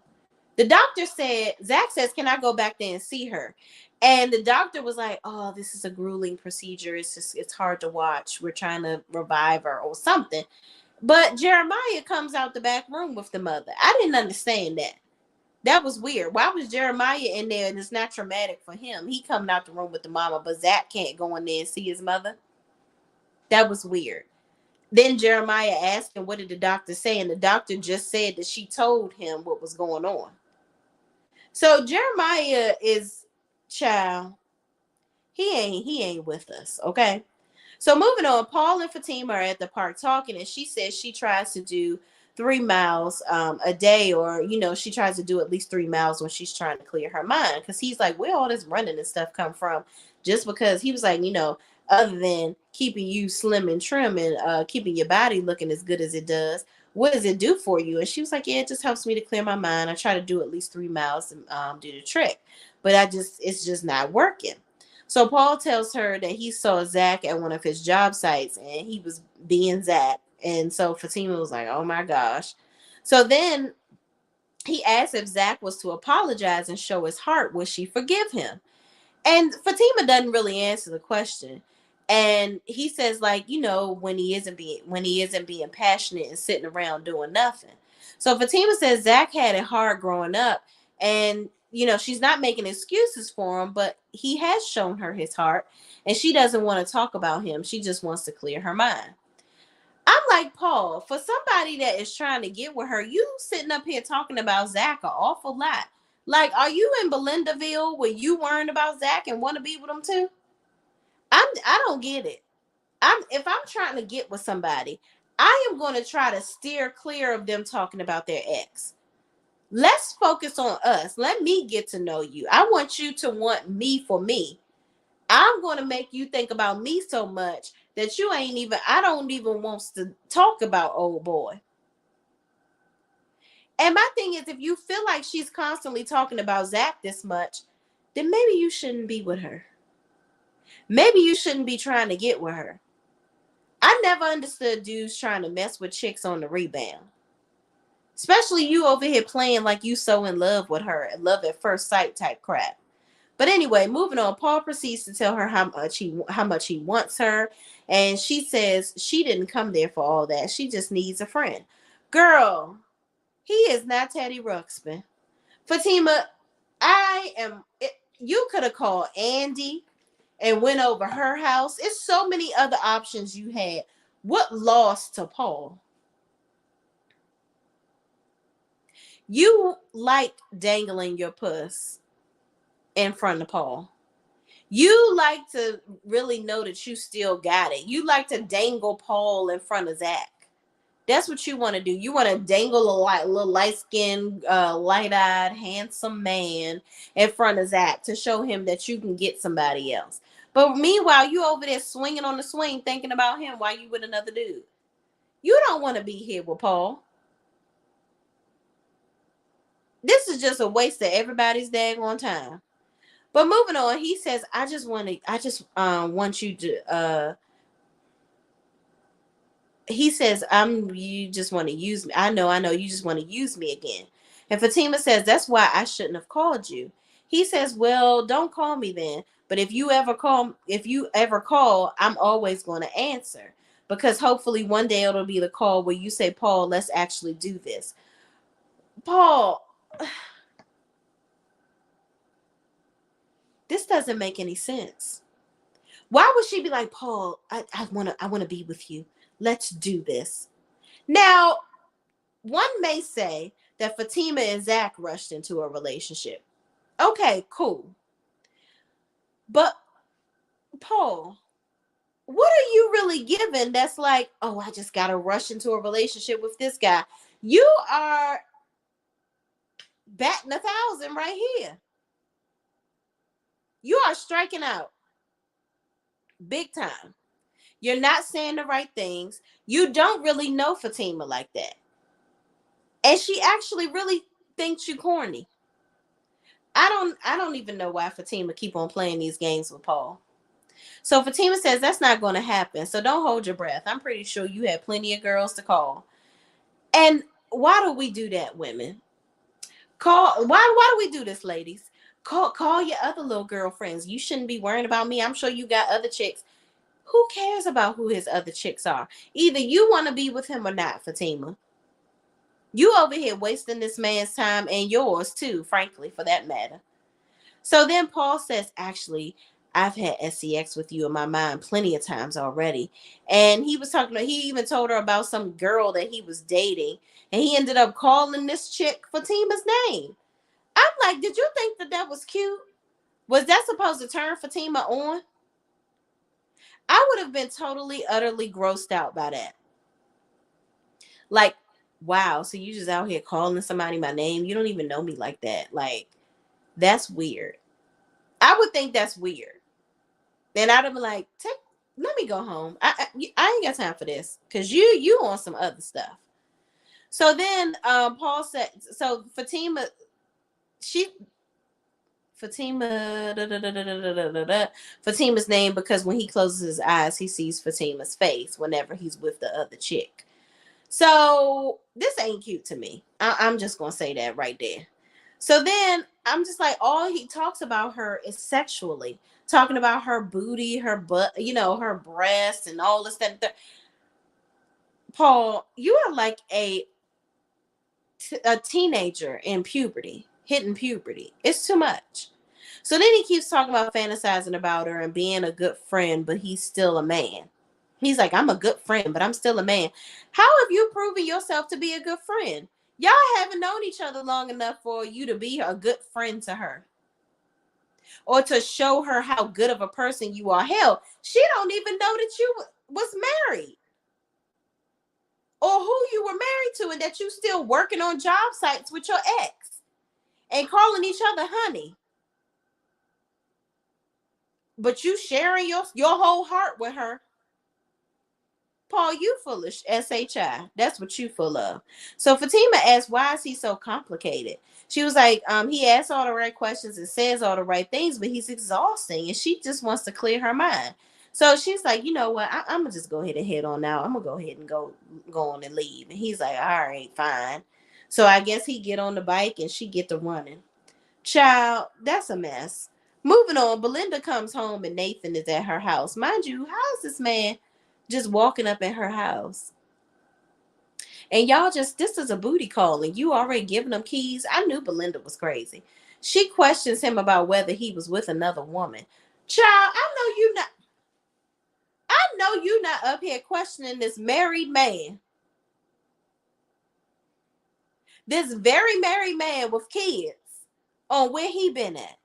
The doctor said, Zach says, can I go back there and see her? And the doctor was like, oh, this is a grueling procedure. It's hard to watch. We're trying to revive her or something. But Jeremiah comes out the back room with the mother. I didn't understand that. That was weird. Why was Jeremiah in there and it's not traumatic for him? He coming out the room with the mama, but Zach can't go in there and see his mother. That was weird. Then Jeremiah asked him, what did the doctor say? And the doctor just said that she told him what was going on. So Jeremiah is, child, he ain't with us, okay? So moving on, Paul and Fatima are at the park talking, and she says she tries to do 3 miles a day, or, she tries to do at least 3 miles when she's trying to clear her mind. Because he's like, where all this running and stuff come from? Just because he was like, other than keeping you slim and trim and keeping your body looking as good as it does, what does it do for you? And she was like, yeah, it just helps me to clear my mind. I try to do at least 3 miles and do the trick, but it's just not working. So Paul tells her that he saw Zach at one of his job sites and he was being Zach. And so Fatima was like, oh my gosh. So then he asked if Zach was to apologize and show his heart, would she forgive him? And Fatima doesn't really answer the question. And he says, like, when he isn't being passionate and sitting around doing nothing. So Fatima says Zach had it hard growing up. And, she's not making excuses for him, but he has shown her his heart. And she doesn't want to talk about him. She just wants to clear her mind. I'm like, Paul, for somebody that is trying to get with her, you sitting up here talking about Zach an awful lot. Like, are you in Belindaville where you worrying about Zach and want to be with him too? I don't get it. If I'm trying to get with somebody, I am going to try to steer clear of them talking about their ex. Let's focus on us. Let me get to know you. I want you to want me for me. I'm going to make you think about me so much that I don't even want to talk about old boy. And my thing is, if you feel like she's constantly talking about Zach this much, then maybe you shouldn't be with her. Maybe you shouldn't be trying to get with her. I never understood dudes trying to mess with chicks on the rebound. Especially you over here playing like you so in love with her and love at first sight type crap. But anyway, moving on, Paul proceeds to tell her how much he wants her. And she says she didn't come there for all that. She just needs a friend. Girl, he is not Teddy Ruxpin. Fatima, you could have called Andy and went over her house. It's so many other options you had. What loss to Paul? You like dangling your puss in front of Paul. You like to really know that you still got it. You like to dangle Paul in front of Zach. That's what you want to do. You want to dangle a little light-skinned, light-eyed, handsome man in front of Zach to show him that you can get somebody else. But meanwhile, you over there swinging on the swing, thinking about him while you with another dude. You don't want to be here with Paul. This is just a waste of everybody's daggone time. But moving on, he says, I just want you to, he says, you just want to use me. I know, you just want to use me again. And Fatima says, that's why I shouldn't have called you. He says, well, don't call me then. But if you ever call, I'm always going to answer. Because hopefully one day it'll be the call where you say, Paul, let's actually do this. Paul, this doesn't make any sense. Why would she be like, Paul, I want to be with you. Let's do this. Now, one may say that Fatima and Zach rushed into a relationship. Okay, cool. But Paul, what are you really giving that's like, oh, I just got to rush into a relationship with this guy? You are batting 1,000 right here. You are striking out big time. You're not saying the right things. You don't really know Fatima like that. And she actually really thinks you corny. I don't even know why Fatima keep on playing these games with Paul. So Fatima says that's not going to happen. So don't hold your breath. I'm pretty sure you had plenty of girls to call. And why do we do that, women? Why do we do this, ladies? Call your other little girlfriends. You shouldn't be worrying about me. I'm sure you got other chicks. Who cares about who his other chicks are? Either you want to be with him or not, Fatima. You over here wasting this man's time and yours too, frankly, for that matter. So then Paul says, actually, I've had sex with you in my mind plenty of times already. And he even told her about some girl that he was dating. And he ended up calling this chick Fatima's name. I'm like, did you think that was cute? Was that supposed to turn Fatima on? I would have been totally, utterly grossed out by that. Like, wow, so you just out here calling somebody my name? You don't even know me like that. Like, that's weird. I would think that's weird. Then I'd have been like, let me go home. I ain't got time for this. Because you on some other stuff. So then Paul said, so Fatima's name, because when he closes his eyes, he sees Fatima's face whenever he's with the other chick. So this ain't cute to me. I'm just going to say that right there. So then I'm just like, all he talks about her is sexually. Talking about her booty, her butt, her breasts and all this, that. Paul, you are like a teenager in puberty, hitting puberty. It's too much. So then he keeps talking about fantasizing about her and being a good friend, but he's still a man. He's like, I'm a good friend, but I'm still a man. How have you proven yourself to be a good friend? Y'all haven't known each other long enough for you to be a good friend to her. Or to show her how good of a person you are. Hell, she don't even know that you was married. Or who you were married to, and that you still working on job sites with your ex. And calling each other honey. But you sharing your whole heart with her. Paul, you full of SHI. That's what you full of. So Fatima asked, why is he so complicated? She was like, he asks all the right questions and says all the right things, but he's exhausting. And she just wants to clear her mind. So she's like, you know what? I'm going to just go ahead and head on now. I'm going to go ahead and go on and leave. And he's like, all right, fine. So I guess he get on the bike and she get to running. Child, that's a mess. Moving on, Belinda comes home and Nathan is at her house. Mind you, how is this man just walking up at her house? And y'all this is a booty call and you already giving them keys. I knew Belinda was crazy. She questions him about whether he was with another woman. Child, I know you not up here questioning this married man. This very married man with kids on where he been at.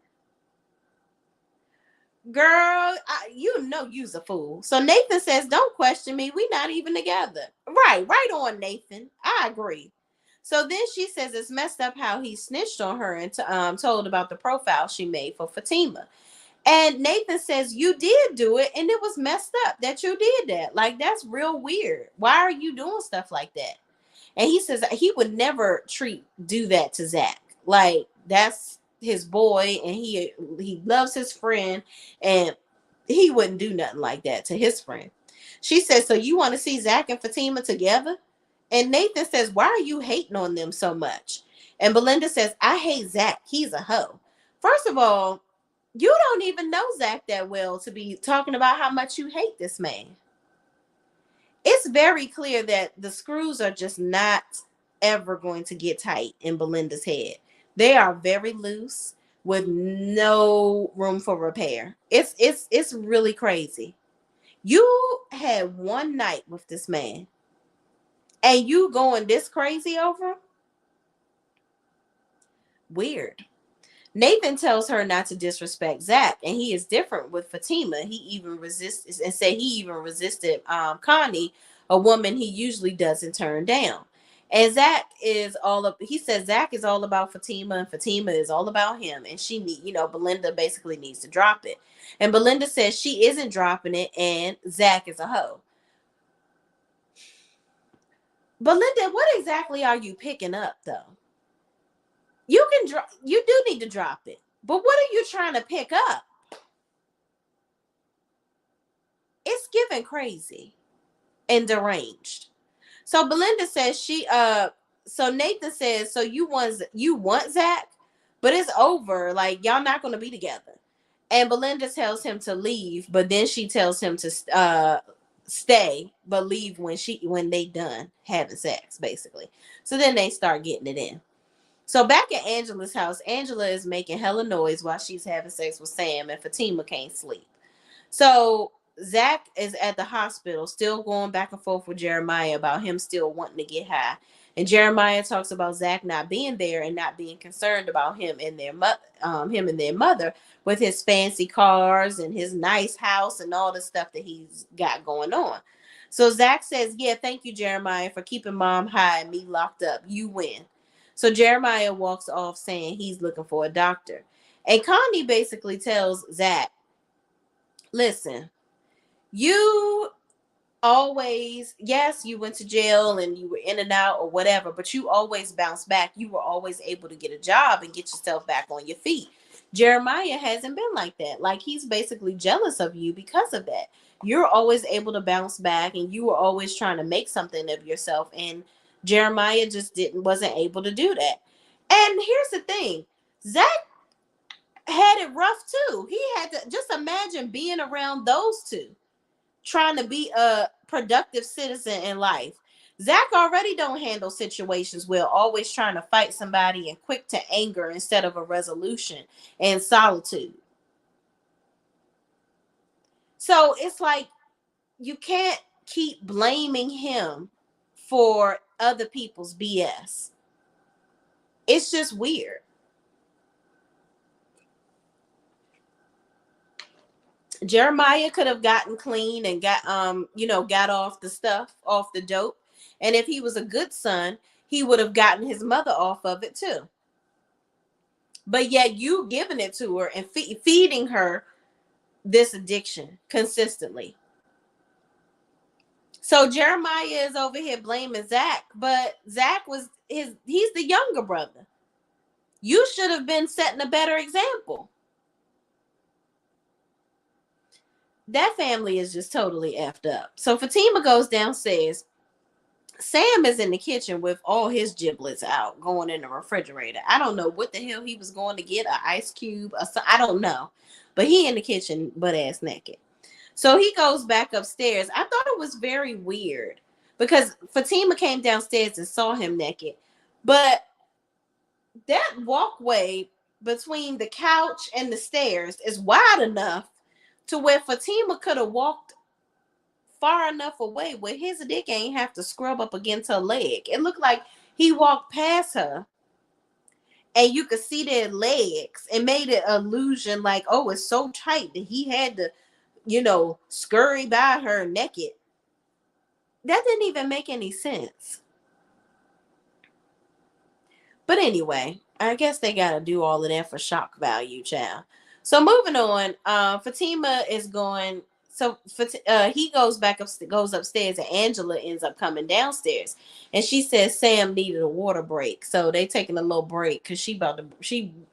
Girl, you know you's a fool. So Nathan says, don't question me. We not even together. Right on, Nathan. I agree. So then she says it's messed up how he snitched on her and told about the profile she made for Fatima. And Nathan says, you did do it, and it was messed up that you did that. Like, that's real weird. Why are you doing stuff like that? And he says he would never do that to Zach. Like, that's his boy, and he loves his friend, and he wouldn't do nothing like that to his friend. She says, so you want to see Zach and Fatima together? And Nathan says, why are you hating on them so much? And Belinda says, I hate Zach. He's a hoe. First of all, you don't even know Zach that well to be talking about how much you hate this man. It's very clear that the screws are just not ever going to get tight in Belinda's head. They are very loose with no room for repair. It's really crazy. You had one night with this man and you going this crazy over him? Weird. Nathan tells her not to disrespect Zach, and he is different with Fatima. He even resists and say he even resisted Connie, a woman he usually doesn't turn down. And Zach is he says Zach is all about Fatima, and Fatima is all about him. And Belinda basically needs to drop it. And Belinda says she isn't dropping it, and Zach is a hoe. Belinda, what exactly are you picking up, though? You do need to drop it. But what are you trying to pick up? It's giving crazy and deranged. So Belinda says so Nathan says, so you want Zach, but it's over. Like, y'all not going to be together. And Belinda tells him to leave, but then she tells him to stay, but leave when they done having sex, basically. So then they start getting it in. So back at Angela's house, Angela is making hella noise while she's having sex with Sam, and Fatima can't sleep. So Zach is at the hospital, still going back and forth with Jeremiah about him still wanting to get high. And Jeremiah talks about Zach not being there and not being concerned about him and their mother with his fancy cars and his nice house and all the stuff that he's got going on. So Zach says, yeah, thank you, Jeremiah, for keeping mom high and me locked up. You win. So Jeremiah walks off saying he's looking for a doctor. And Connie basically tells Zach, listen, you always, yes, you went to jail and you were in and out or whatever, but you always bounced back. You were always able to get a job and get yourself back on your feet. Jeremiah hasn't been like that. Like, he's basically jealous of you because of that. You're always able to bounce back, and you were always trying to make something of yourself, and Jeremiah just wasn't able to do that. And here's the thing, Zach had it rough too. He had to just imagine being around those two, trying to be a productive citizen in life. Zach already don't handle situations well, always trying to fight somebody and quick to anger instead of a resolution and solitude. So it's like, you can't keep blaming him for other people's BS. It's just weird. Jeremiah could have gotten clean and got off the dope. And if he was a good son, he would have gotten his mother off of it too. But yet you giving it to her and feeding her this addiction consistently. So Jeremiah is over here blaming Zach, but Zach he's the younger brother. You should have been setting a better example. That family is just totally effed up. So Fatima goes downstairs. Sam is in the kitchen with all his giblets out, going in the refrigerator. I don't know what the hell he was going to get, an ice cube or something. I don't know. But he in the kitchen, butt ass naked. So he goes back upstairs. I thought it was very weird because Fatima came downstairs and saw him naked. But that walkway between the couch and the stairs is wide enough to where Fatima could have walked far enough away where his dick ain't have to scrub up against her leg. It looked like he walked past her and you could see their legs and made it illusion like, oh, it's so tight that he had to, scurry by her naked. That didn't even make any sense. But anyway, I guess they gotta do all of that for shock value, child. So moving on, Fatima is going. So he goes upstairs, and Angela ends up coming downstairs, and she says Sam needed a water break, so they taking a little break because she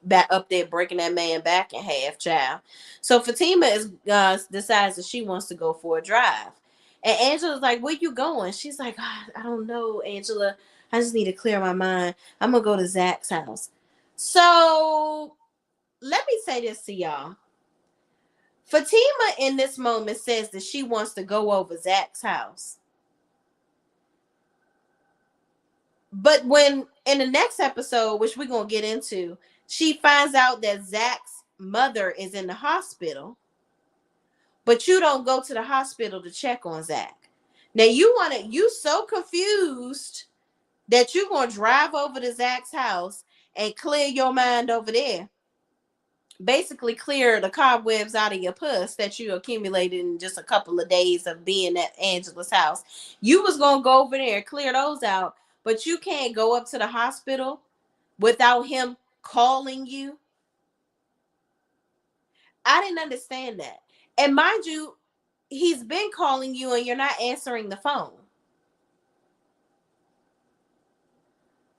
back up there breaking that man back in half, child. So Fatima decides that she wants to go for a drive, and Angela's like, "Where you going?" She's like, "I don't know, Angela. I just need to clear my mind. I'm gonna go to Zach's house." So let me say this to y'all. Fatima in this moment says that she wants to go over Zach's house. But when in the next episode, which we're gonna get into, she finds out that Zach's mother is in the hospital, but you don't go to the hospital to check on Zach. Now you so confused that you're going to drive over to Zach's house and clear your mind over there. Basically clear the cobwebs out of your puss that you accumulated in just a couple of days of being at Angela's house. You was going to go over there and clear those out, but you can't go up to the hospital without him calling you. I didn't understand that. And mind you, he's been calling you and you're not answering the phone.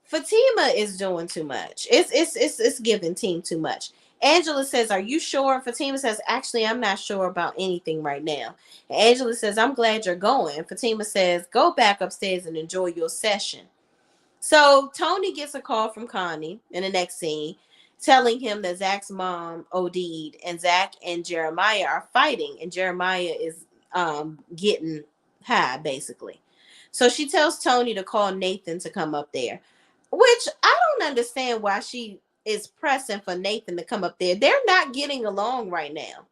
Fatima is doing too much. It's giving team too much. Angela says, "Are you sure?" Fatima says, "Actually, I'm not sure about anything right now." And Angela says, "I'm glad you're going." Fatima says, "Go back upstairs and enjoy your session." So Tony gets a call from Connie in the next scene telling him that Zach's mom OD'd and Zach and Jeremiah are fighting and Jeremiah is getting high basically. So she tells Tony to call Nathan to come up there, which I don't understand why she is pressing for Nathan to come up there. They're not getting along right now.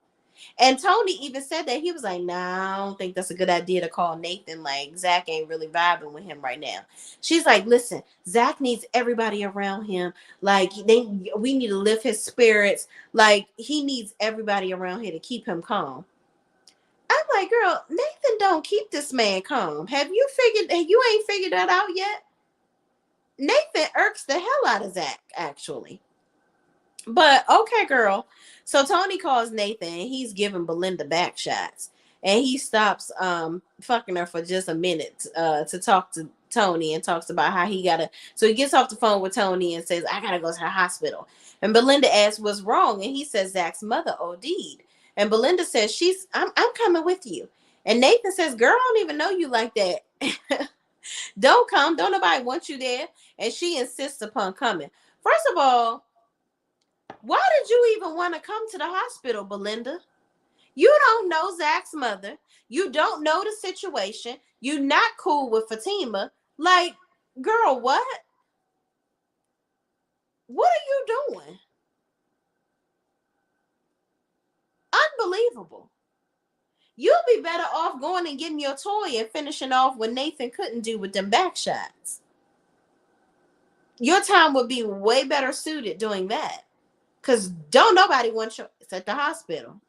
And Tony even said that. He was like, "Nah, I don't think that's a good idea to call Nathan. Like, Zach ain't really vibing with him right now." She's like, "Listen, Zach needs everybody around him. Like, we need to lift his spirits. Like, he needs everybody around here to keep him calm." I'm like, "Girl, Nathan don't keep this man calm. You ain't figured that out yet?" Nathan irks the hell out of Zach, actually. But okay, girl. So Tony calls Nathan and he's giving Belinda back shots. And he stops fucking her for just a minute to talk to Tony and talks about how so he gets off the phone with Tony and says, "I gotta go to the hospital." And Belinda asks what's wrong, and he says Zach's mother OD'd. And Belinda says, I'm coming with you. And Nathan says, "Girl, I don't even know you like that." "Don't come. Don't nobody want you there." And she insists upon coming. First of all, why did you even want to come to the hospital, Belinda? You don't know Zach's mother. You don't know the situation. You're not cool with Fatima. Like, girl, what? What are you doing? Unbelievable. You'll be better off going and getting your toy and finishing off what Nathan couldn't do with them back shots. Your time would be way better suited doing that. Because don't nobody want you at the hospital.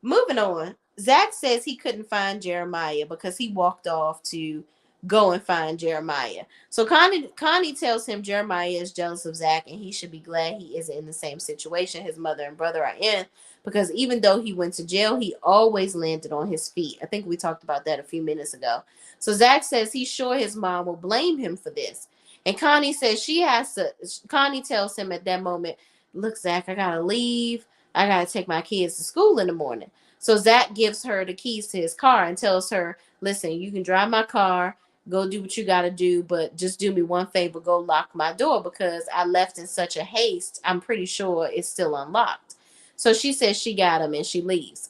Moving on. Zach says he couldn't find Jeremiah because he walked off to go and find Jeremiah. So Connie tells him Jeremiah is jealous of Zach and he should be glad he isn't in the same situation his mother and brother are in, because even though he went to jail, he always landed on his feet. I think we talked about that a few minutes ago. So Zach says he's sure his mom will blame him for this. And Connie tells him at that moment, "Look, Zach, I gotta leave. I gotta take my kids to school in the morning." So Zach gives her the keys to his car and tells her, "Listen, you can drive my car, go do what you gotta do, but just do me one favor, go lock my door because I left in such a haste. I'm pretty sure it's still unlocked." So she says she got him and she leaves.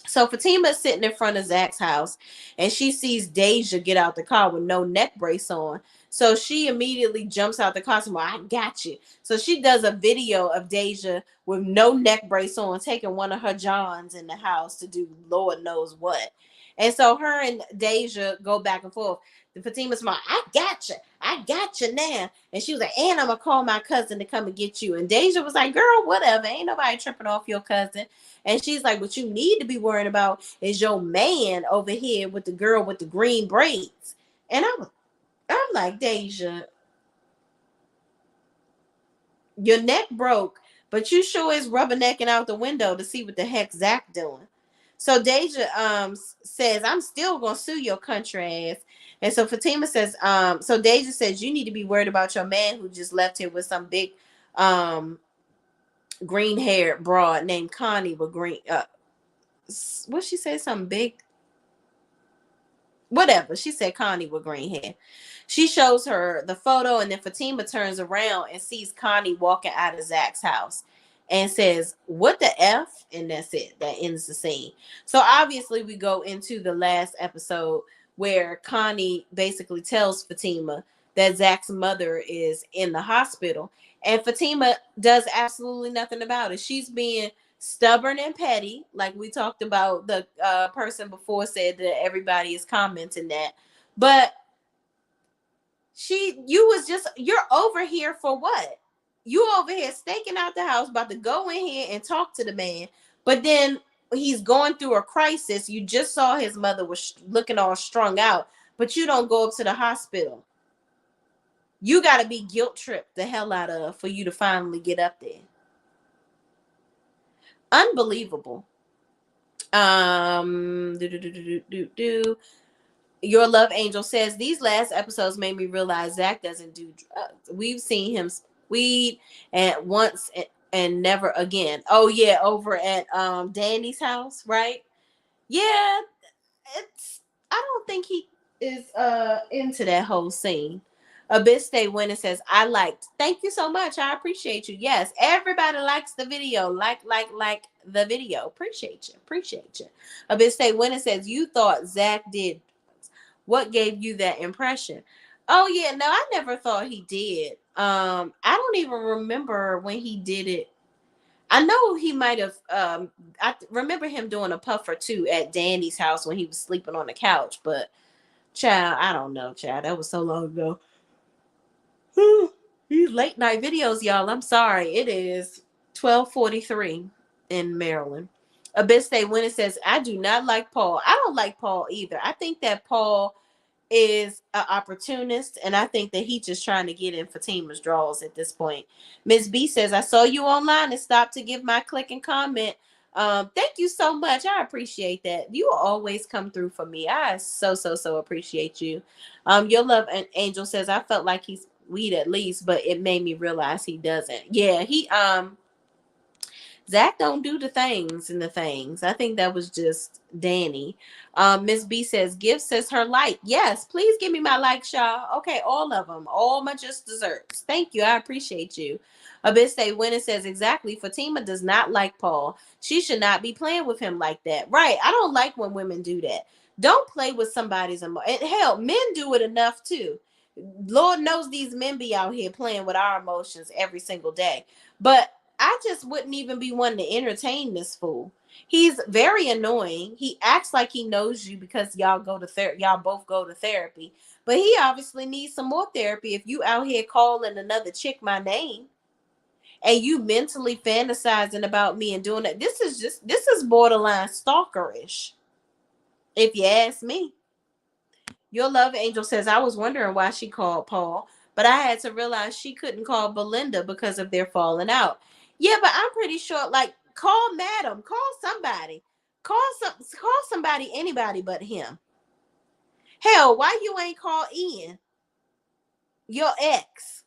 So Fatima is sitting in front of Zach's house and she sees Deja get out the car with no neck brace on. So she immediately jumps out the car and says, "Well, I got you." So she does a video of Deja with no neck brace on, taking one of her Johns in the house to do Lord knows what. And so her and Deja go back and forth. The Fatima's mom, "I got you. I got you now. And she was like, and I'm going to call my cousin to come and get you. And Deja was like, girl, whatever. Ain't nobody tripping off your cousin. And she's like, what you need to be worrying about is your man over here with the girl with the green braids. And I'm like, Deja, your neck broke, but you sure is rubbernecking out the window to see what the heck Zach doing. So Deja says, I'm still gonna sue your country ass. And so Fatima says, so Deja says, you need to be worried about your man who just left here with some big green haired broad named Connie with green what she say, something big, whatever. She said Connie with green hair. She shows her the photo, and then Fatima turns around and sees Connie walking out of Zach's house and says, what the F? And that's it. That ends the scene. So obviously we go into the last episode where Connie basically tells Fatima that Zach's mother is in the hospital. And Fatima does absolutely nothing about it. She's being stubborn and petty, like we talked about. The person before said that everybody is commenting that, but you're over here for what? You over here staking out the house, about to go in here and talk to the man, but then he's going through a crisis. You just saw his mother was looking all strung out, but you don't go up to the hospital. You got to be guilt tripped the hell out of for you to finally get up there. Unbelievable. Your love angel says, these last episodes made me realize Zach doesn't do drugs. We've seen him weed and once and never again. Oh yeah, over at Danny's house, right? Yeah, I don't think he is into that whole scene. Abiste went and says, I liked. Thank you so much. I appreciate you. Yes, everybody likes the video. Like the video. Appreciate you. Abiste went and says, you thought Zach did. What gave you that impression? Oh yeah, no, I never thought he did. I don't even remember when he did it. I know he might have. I remember him doing a puff or two at Danny's house when he was sleeping on the couch. But child, I don't know, child. That was so long ago. These late night videos, y'all. I'm sorry. It is 12:43 in Maryland. Abiste when it says, I do not like Paul. I don't like Paul either. I think that Paul is an opportunist, and I think that he's just trying to get in Fatima's draws at this point. Miss B says, I saw you online and stopped to give my click and comment. Thank you so much. I appreciate that. You will always come through for me. I so appreciate you. Your love angel says, I felt like he's weed at least, but it made me realize he doesn't. Yeah, he Zach don't do the things and the things. I think that was just Danny. Miss B says, Gift says her like. Yes, please give me my likes, y'all. Okay, all of them. All my just desserts. Thank you. I appreciate you. Abiste when it says, exactly, Fatima does not like Paul. She should not be playing with him like that. Right. I don't like when women do that. Don't play with somebody's emotion. Hell, men do it enough too. Lord knows these men be out here playing with our emotions every single day. But I just wouldn't even be one to entertain this fool. He's very annoying. He acts like he knows you because y'all both go to therapy. But he obviously needs some more therapy if you out here calling another chick my name and you mentally fantasizing about me and doing that. This is borderline stalkerish, if you ask me. Your love angel says, I was wondering why she called Paul, but I had to realize she couldn't call Belinda because of their falling out. Yeah, but I'm pretty sure, like, call Madam, call somebody, call somebody, anybody but him. Hell, why you ain't call Ian, your ex?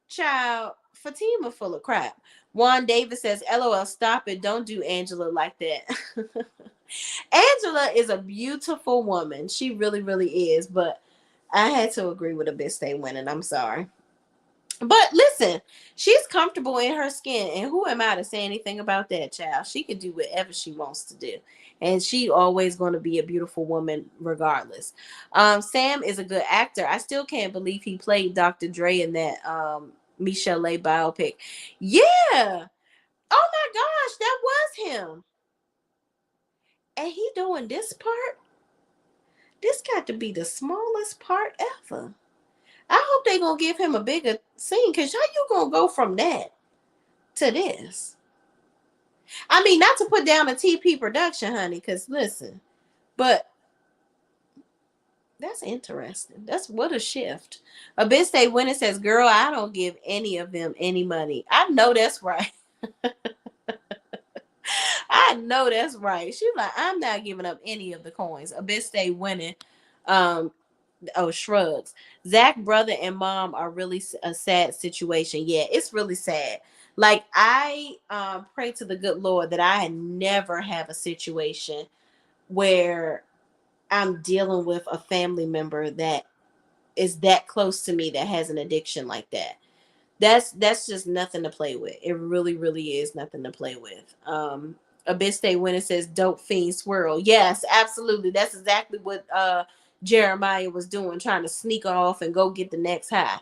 Child, Fatima full of crap. Juan Davis says, LOL, stop it. Don't do Angela like that. Angela is a beautiful woman. She really, really is. But I had to agree with a Abiste winning. I'm sorry. But listen, she's comfortable in her skin. And who am I to say anything about that, child? She can do whatever she wants to do. And she always going to be a beautiful woman regardless. Sam is a good actor. I still can't believe he played Dr. Dre in that Michelle biopic. Yeah. Oh my gosh, that was him. And he doing this part? This got to be the smallest part ever. I hope they gonna give him a bigger scene, because how you gonna go from that to this? I mean, not to put down a TP production, honey, because listen, but that's interesting. That's what a shift. A bitch stay when it says, girl, I don't give any of them any money. I know that's right. I know that's right. She's like, I'm not giving up any of the coins. A bitch stay winning. Um, shrugs. Zach brother and mom are really a sad situation. Yeah, it's really sad. Like I pray to the good Lord that I never have a situation where I'm dealing with a family member that is that close to me that has an addiction like that. That's just nothing to play with. It really, really is nothing to play with. A bit stay when it says dope fiend swirl. Yes, absolutely. That's exactly what Jeremiah was doing, trying to sneak off and go get the next high.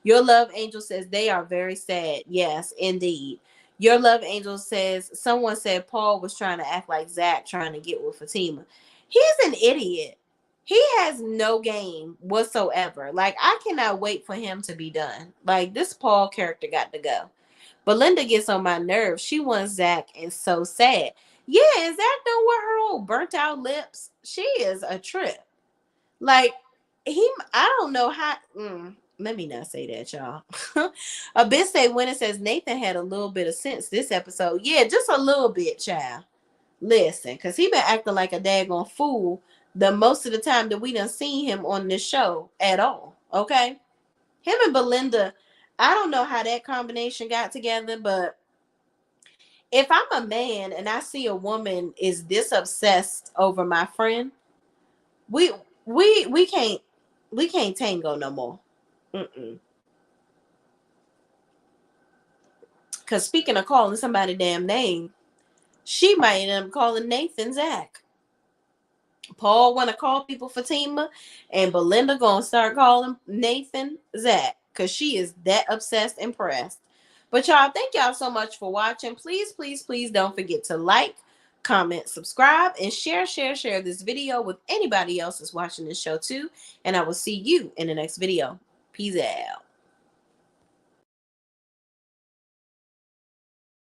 Your love angel says they are very sad. Yes, indeed. Your love angel says someone said Paul was trying to act like Zach trying to get with Fatima. He's an idiot. He has no game whatsoever. Like, I cannot wait for him to be done. Like, this Paul character got to go. But Linda gets on my nerves. She wants Zach and so sad. Yeah, is Zach done with her old burnt out lips? She is a trip. Like, I don't know how. Let me not say that, y'all. A bit say when it says Nathan had a little bit of sense this episode. Yeah, just a little bit, child. Listen, because he been acting like a daggone fool the most of the time that we done seen him on this show at all. Okay? Him and Belinda, I don't know how that combination got together, but if I'm a man and I see a woman is this obsessed over my friend, we we can't tango no more. Because speaking of calling somebody damn name, she might end up calling Nathan Zach. Paul want to call people Fatima, and Belinda gonna start calling Nathan Zach because she is that obsessed and pressed. But y'all, thank y'all so much for watching. Please, please, please don't forget to like, comment, subscribe, and share this video with anybody else that's watching this show too. And I will see you in the next video. Peace out.